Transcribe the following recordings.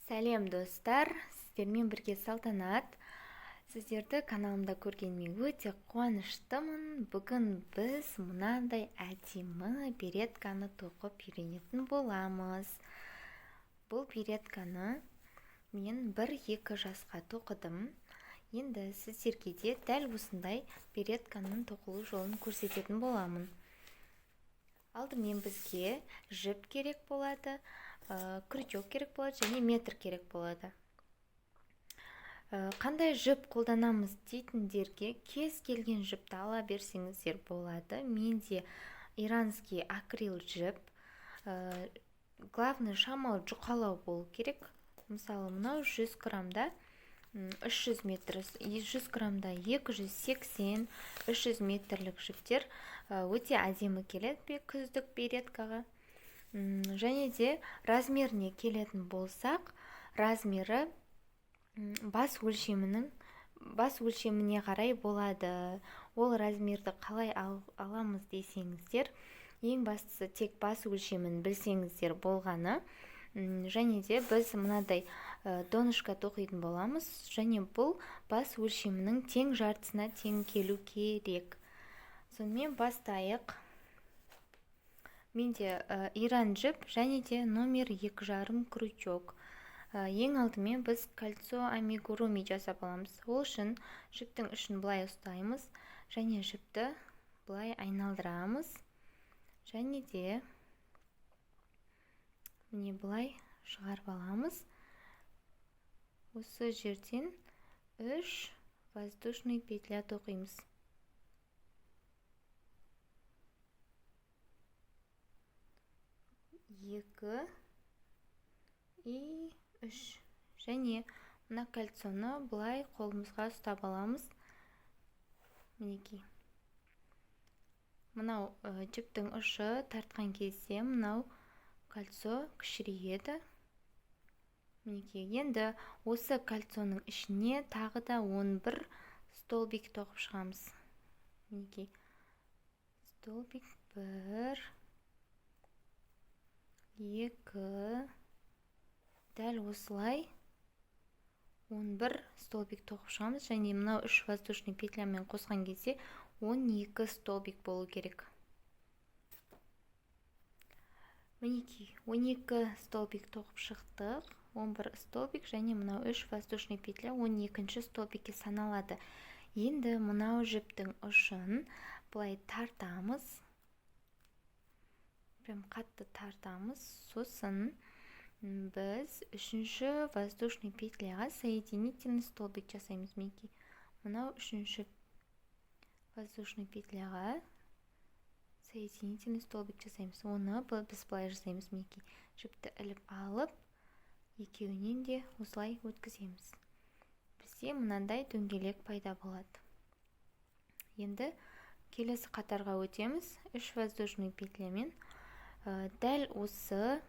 Сәлем достар, сіздермен бірге Салтанат. Сіздерді каналымда көргеніме өте қуаныштымын. Бүгін біз мынандай әдемі беретканы тоқып үйренетін боламыз. Бұл беретканы мен 1-2 жасқа тоқыдым. Енді сіздерге де дәл осындай беретканың тоқылу жолын көрсететін боламын. Алдымен бізге жіп керек болады, крючок керек болады және метр керек болады. Қандай жіп қолданамыз дейтіндерге кез келген жіпті ала берсеңіздер болады. Менде иранский акрил жіп. Главный шамалы жұқалау болу керек. Мысалы, мынау 100 граммда 300 метр, 100 граммда 280, 300 метрлік жіптер өте әдемі келеді күздік береткаға. Және де размеріне келетін болсақ, размері бас өлшеміне қарай болады. Ол размерді қалай аламыз десеңіздер, ең бастысы тек бас өлшемін білсеңіздер болғаны. Және де біз мынадай донышко тоқитын боламыз, және бұл бас өлшемінің тең жартысына тең келу керек. Сонымен бастайық. Менде иран жіп және де номер 2,5 крючок. Ең алдымен біз кольцо амигуруми жасап аламыз. Ол үшін жіптің ұшын былай ұстаймыз және жіпті былай айналдырамыз. Және де міне былай шығарып аламыз. Осы жерден 3 воздушный петля тоқимыз. Екі и 3. Және мына кольцоны былай қолымызға ұстап аламыз. Мінекей. Мынау жіптің ұшы тартқан кезде мынау кольцо кішірейеді. Мінекей. Енді осы кольцоның ішіне тағы да 11 столбик тоқып шығамыз. Мінекей. Столбик 1, 2, дәл осылай 11 столбик тоқып шығамыз. Және мынау 3 воздушный петлямен қосқан кезде 12 столбик болу керек. Мінекей, 12 столбик тоқып шықтық. 11 столбик және мынау 3 воздушный петля 12 столбикке саналады. Енді мынау жіптің ұшын былай тартамыз. Прям қатты тартамыз. Сосын біз 3-ші воздушный петляға соединительный столбик жасаймыз. Мінекей, мынау 3-ші воздушный петляға соединительный столбик жасаймыз. Оны біз былай жасаймыз. Мінекей, жіпті іліп алып, екеуінен де осылай өткіземіз. Бізде мынандай дөңгелек пайда болады. Енді келесі қатарға өтеміз. 3 воздушный петлямен дәл осы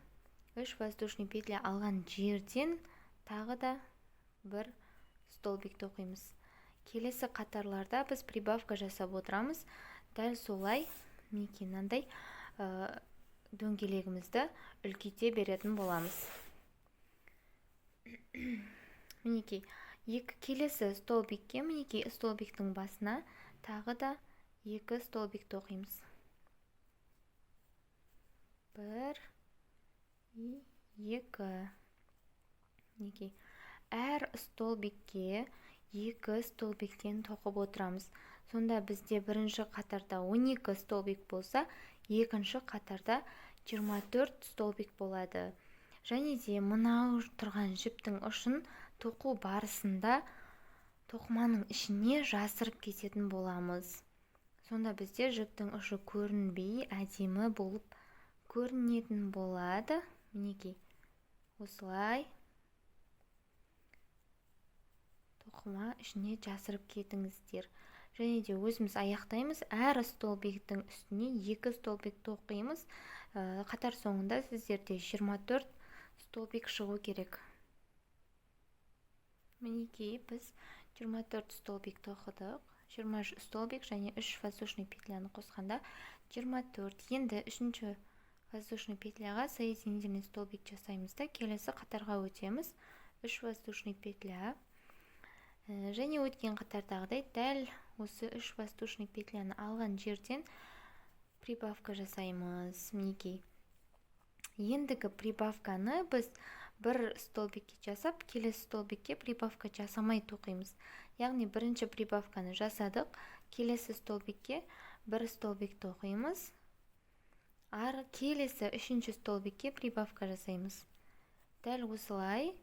3 воздушный петля алған жерден тағы да 1 столбик тоқимыз. Келесі қатарларда біз прибавка жасап отырамыз. Дәл солай мінекей мынандай дөңгелегімізді үлкейте беретін боламыз. Мінекей, келесі столбикке, мінекей столбиктің басына тағы да 2 столбик тоқимыз. 1 и 2. Мінекей, әр столбикке 2 столбиктен тоқып отырамыз. Сонда бізде бірінші қатарда 12 столбик болса, екінші қатарда 24 столбик болады. Және де мынау тұрған жіптің ұшын тоқу барысында тоқыманың ішіне жасырып кететін боламыз. Сонда бізде жіптің ұшы көрінбей, әдемі болып көрінетін болады. Мінекей, осылай тоқыма ішіне жасырып кетіңіздер. Және де өзіміз аяқтаймыз. Әр столбиктің үстіне 2 столбик тоқимыз. Қатар соңында сіздерде 24 столбик шығу керек. Мінекей, біз 24 столбик тоқыдық. 20 столбик және 3 воздушный петляны қосқанда 24. Енді үшінші воздушный петляға соединительный столбик жасаймыз да келесі қатарға өтеміз. 3 воздушный петля. Және өткен қатардағыдай дәл осы 3 воздушный петляны алған жерден прибавка жасаймыз. Мінекей. Ендігі прибавканы біз бір столбикке жасап, келесі столбикке прибавка жасамай тоқимыз. Яғни бірінші прибавканы жасадық, келесі столбикке бір столбик тоқимыз. Келесі үшінші столбикке прибавка жасаймыз. Дәл осылай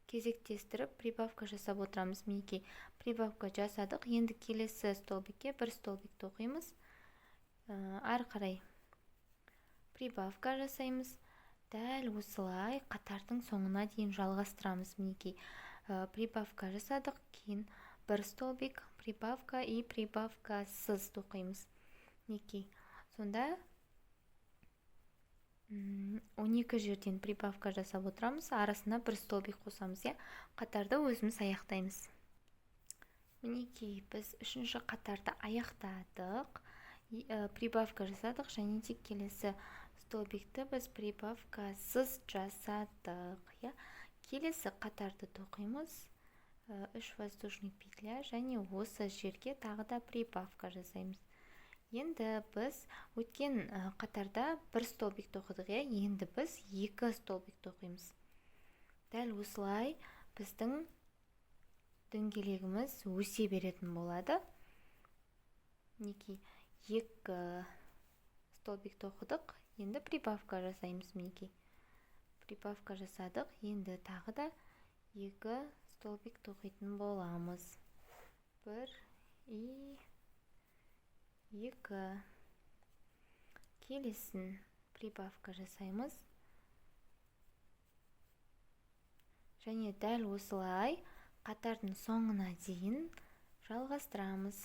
кезектестіріп прибавка жасап отырамыз. Мінекей, прибавка жасадық. Енді келесі столбикке бір столбик тоқимыз. Ары қарай прибавка жасаймыз. Дәл осылай қатардың соңына дейін жалғастырамыз. Мінекей, прибавка жасадық, кейін бір столбик, прибавка и прибавкасыз тоқимыз. Мінекей, сонда 12 жерден прибавка жасап отырамыз, арасына бір столбик қосамыз, қатарды өзіміз аяқтаймыз. Мінекей, біз үшінші қатарды аяқтадық, прибавка жасадық, және тек келесі столбикті біз прибавкасыз жасадық. Келесі қатарды тоқимыз, 3 воздушный петля, және осы жерге тағы да прибавка жасаймыз. Енді біз өткен қатарда бір столбик тоқыдық, енді біз 2 столбик тоқимыз. Дәл осылай біздің дөңгелегіміз өсе беретін болады. Мінекей, 2 столбик тоқыдық, енді прибавка жасаймыз. Мінекей, прибавка жасадық, енді тағы да 2 столбик тоқитын боламыз. 1 и 2. Келесін прибавка жасаймыз. Және дәл осылай қатардың соңына дейін жалғастырамыз.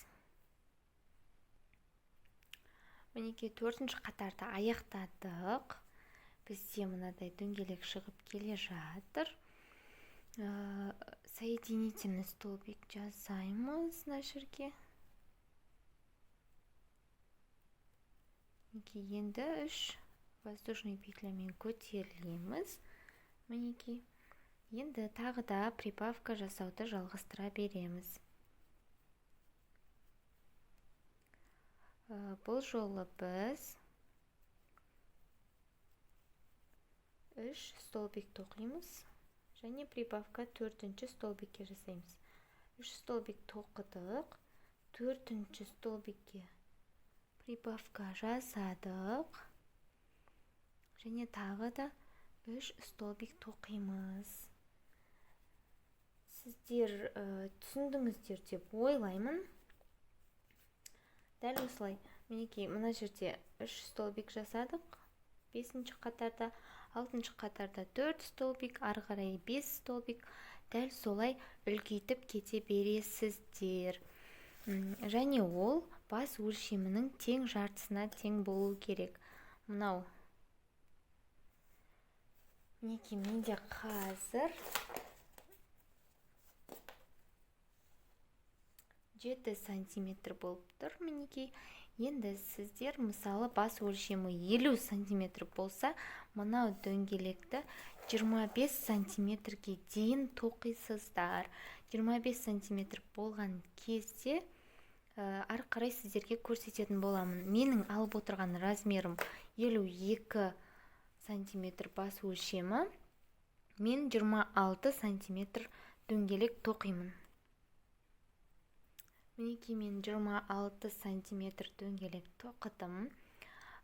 Мінекей, 4-ші қатарды аяқтадық. Бізде мынадай дөңгелек шығып келе жатыр. Соединительный столбик жасаймыз мына жерге. Енді 3 воздушный петлямен көтерілеміз. Мінекей, енді тағы да прибавка жасауды жалғастыра береміз. Бұл жолы біз 3 столбик тоқимыз, және прибавка 4-ші столбикке жасаймыз. 3 столбик тоқыдық, 4-ші столбикке прибавка жасадық, және тағы да 3 столбик тоқимыз. Сіздер түсіндіңіздер деп ойлаймын. Дәл осылай, мінекей, мына жерде 3 столбик жасадық, 5-ші қатарда, 6-ші қатарда 4 столбик, ары қарай 5 столбик, дәл солай үлкейтіп кете бересіздер. Және ол бас өлшемінің тең жартысына тең болу керек. Мынау. Мінекей, менде қазір 7 сантиметр болып тұр. Мінекей, енді сіздер мысалы бас өлшемі 50 сантиметр болса, мынау дөңгелекті 25 сантиметрге дейін тоқисыздар. 25 сантиметр болған кезде ары қарай сіздерге көрсететін боламын. Менің алып отырған размерім 52 сантиметр бас өлшемі. Мен 26 сантиметр дөңгелек тоқимын. Мінекей, мен 26 сантиметр дөңгелек тоқытым.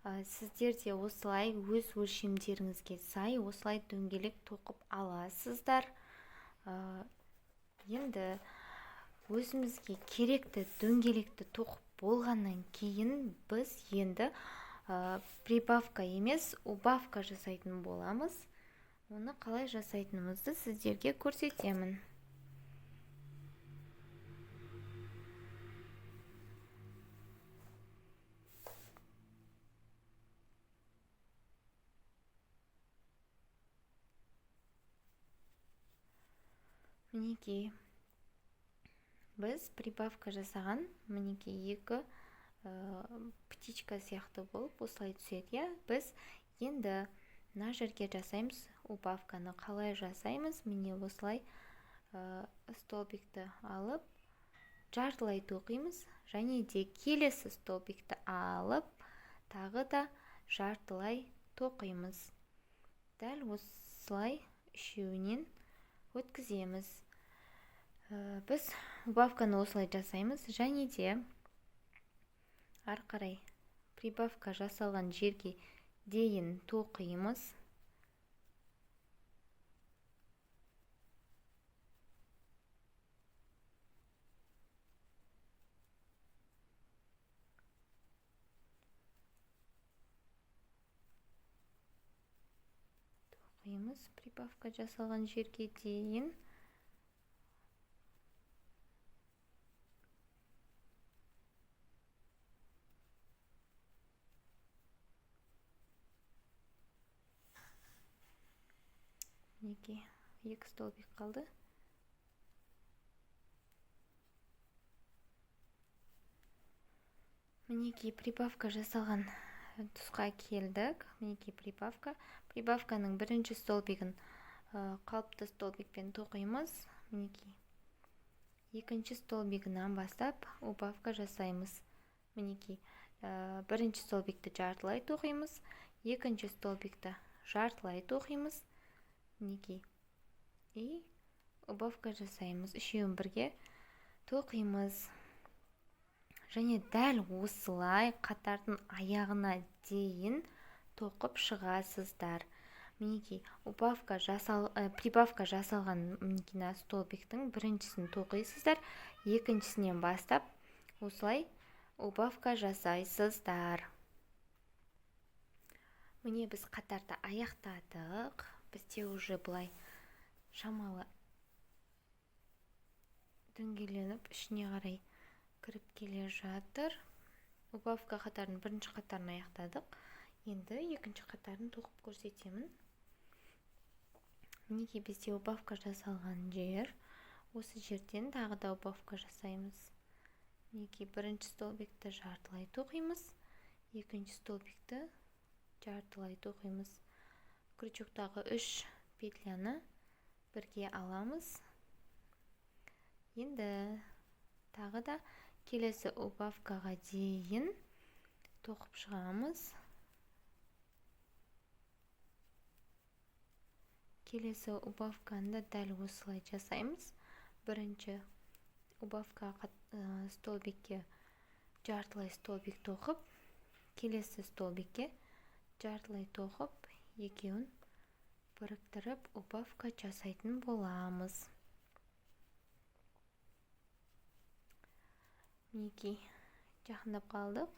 Сіздер де осылай өз өлшемдеріңізге сай осылай дөңгелек тоқып аласыздар. Енді өзімізге керекті дөңгелекті тоқып болғаннан кейін біз енді прибавка емес, убавка жасайтын боламыз. Оны қалай жасайтынымызды сіздерге көрсетемін. Мінекей, біз прибавка жасаған, мінекей, 2 птичка сияқты болып осылай түседі. Иә, біз енді мына жерге жасаймыз убавканы. Қалай жасаймыз? Міне осылай столбикті алып жартылай тоқимыз, және де келесі столбикті алып тағы да жартылай тоқимыз. Дәл осылай үшеуінен өткіземіз. Біз убавканы осылай жасаймыз, және де ары қарай прибавка жасалған жерге дейін тоқимыз. Прибавка жасалған жерге дейін. Мінекей, екі столбик қалды. Мінекей, прибавка жасалған тұсқа келдік. Мінекей, прибавка. Прибавканың бірінші столбигін қалыпты столбикпен тоқимыз. Мінекей, екінші столбигінен бастап убавка жасаймыз. Мінекей, бірінші столбикті жартылай тоқимыз, екінші столбикті жартылай тоқимыз. Мінекей, и убавка жасаймыз. Үшеуін бірге тоқимыз. Және дәл осылай қатардың аяғына дейін тоқып шығасыздар. Мінекей, прибавка жасалған мінекей столбиктің біріншісін тоқисыздар, екіншісінен бастап осылай убавка жасайсыздар. Міне біз қатарды аяқтадық. Бізде уже бұлай шамалы дөңгеленіп ішіне қарай кіріп келе жатыр. Убавка қатарын бірінші қатарын аяқтадық. Енді екінші қатарын тоқып көрсетемін. Мінекей, бізде убавка жасалған жер. Осы жерден тағы да убавка жасаймыз. Мінекей, бірінші столбикті жартылай тоқимыз, екінші столбикті жартылай тоқимыз. Крючоктағы 3 петляны бірге аламыз. Енді тағы да келесі убавкаға дейін тоқып шығамыз. Келесі убавканы дәл осылай жасаймыз. Бірінші убавка столбикке жартылай столбик тоқып, келесі столбикке жартылай тоқып, екеуін біріктіріп убавка жасайтын боламыз. Мінекей, жақындап қалдық.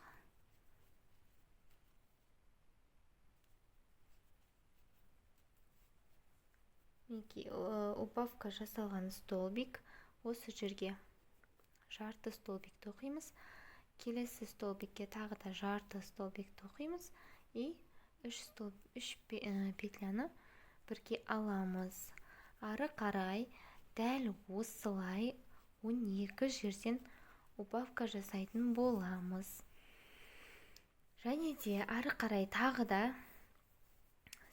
Мінекей, убавка жасалған столбик. Осы жерге жарты столбик тоқимыз. Келесі столбикке тағы да жарты столбик тоқимыз. И 3 петляны бірге аламыз. Ары қарай дәл осылай 12 жерден убавка жасайтын боламыз. Және де ары қарай тағы да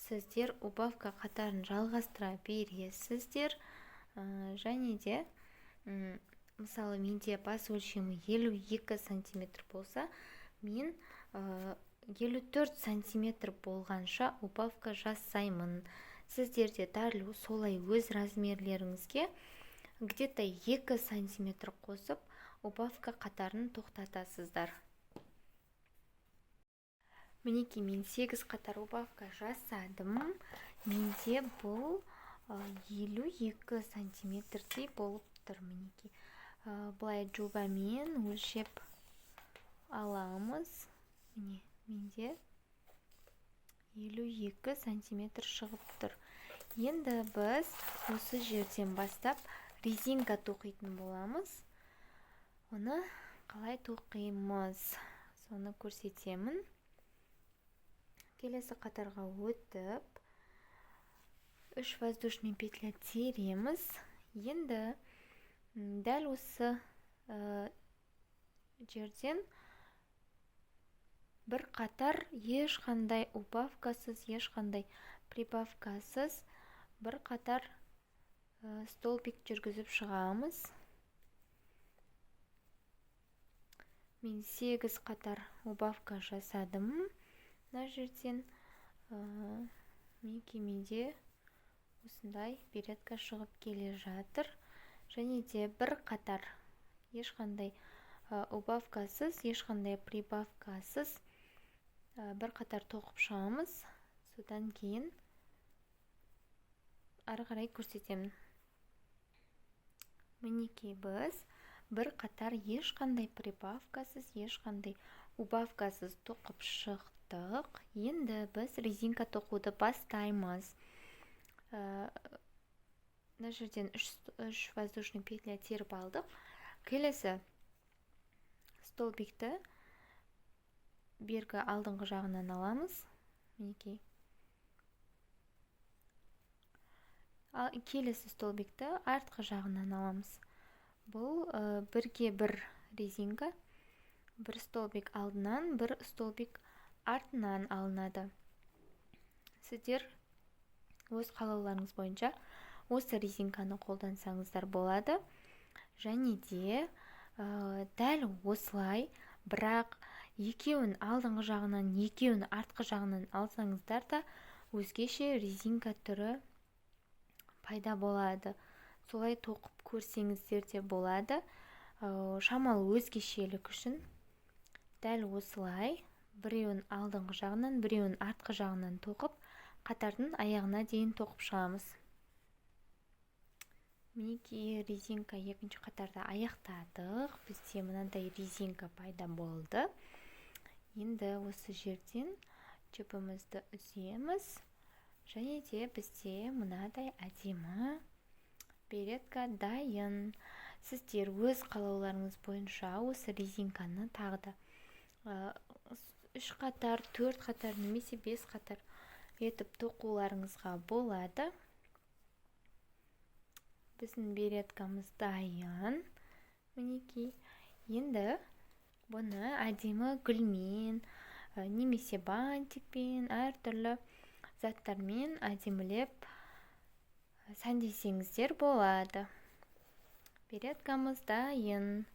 сіздер убавка қатарын жалғастыра бересіздер. Және де мысалы менде бас өлшемі 52 сантиметр болса, мен 54 сантиметр болғанша убавка жасаймын. Сіздерде дәл солай өз размерлеріңізге где-то 2 сантиметр қосып убавка қатарын тоқтатасыздар. Мінекей, мен 8 қатар убавка жасадым. Менде бұл 52 сантиметрдей болып тұр. Мінекей, бұлай жобамен өлшеп аламыз. Міне, менде 52 сантиметр шығып тұр. Енді біз осы жерден бастап резинка тоқитын боламыз. Оны қалай тоқимыз? Соны көрсетемін. Келесі қатарға өтіп, 3 воздушный петля тереміз. Енді дәл осы жерден бір қатар ешқандай убавкасыз, ешқандай прибавкасыз бір қатар столбик жүргізіп шығамыз. Мен 8 қатар убавка жасадым. Мына жерден менде осындай беретка шығып келе жатыр. Және де бір қатар ешқандай убавкасыз, ешқандай прибавкасыз бір қатар тоқып шығамыз. Содан кейін ары қарай көрсетемін. Мінекей біз бір қатар ешқандай прибавкасыз, ешқандай убавкасыз тоқып шықтық. Енді біз резинка тоқуды бастаймыз. Мына жерден 3 воздушный петля теріп алдық. Келесі столбикті бергі алдыңғы жағынан аламыз. Мінекей. Келесі столбикті артқы жағынан аламыз. Бұл бірге бір резинка. Бір столбик алдынан, бір столбик артынан алынады. Сіздер өз қалауларыңыз бойынша осы резинканы қолдансаңыздар болады. Және де дәл осылай, бірақ екеуін алдыңғы жағынан, екеуін артқы жағынан алсаңыздар да өзгеше резинка түрі пайда болады. Солай тоқып көрсеңіздер де болады. Шамалы өзгешелік үшін дәл осылай біреуін алдыңғы жағынан, біреуін артқы жағынан тоқып, қатардың аяғына дейін тоқып шығамыз. Мінекей резинка екінші қатарда аяқтадық. Бізде мынандай резинка пайда болды. Енді осы жерден жіпімізді үземіз. Және де бізде мынадай әдемі беретка дайын. Сіздер өз қалауларыңыз бойынша осы резинканы тағы да 3 қатар, 4 қатар, немесе 5 қатар етіп тоқуларыңызға болады. Біздің береткамыз дайын. Мінекей. Енді бұны әдемі гүлмен, немесе бантикпен, әртүрлі заттармен әдемілеп сәндесеңіздер болады. Береткамыз дайын.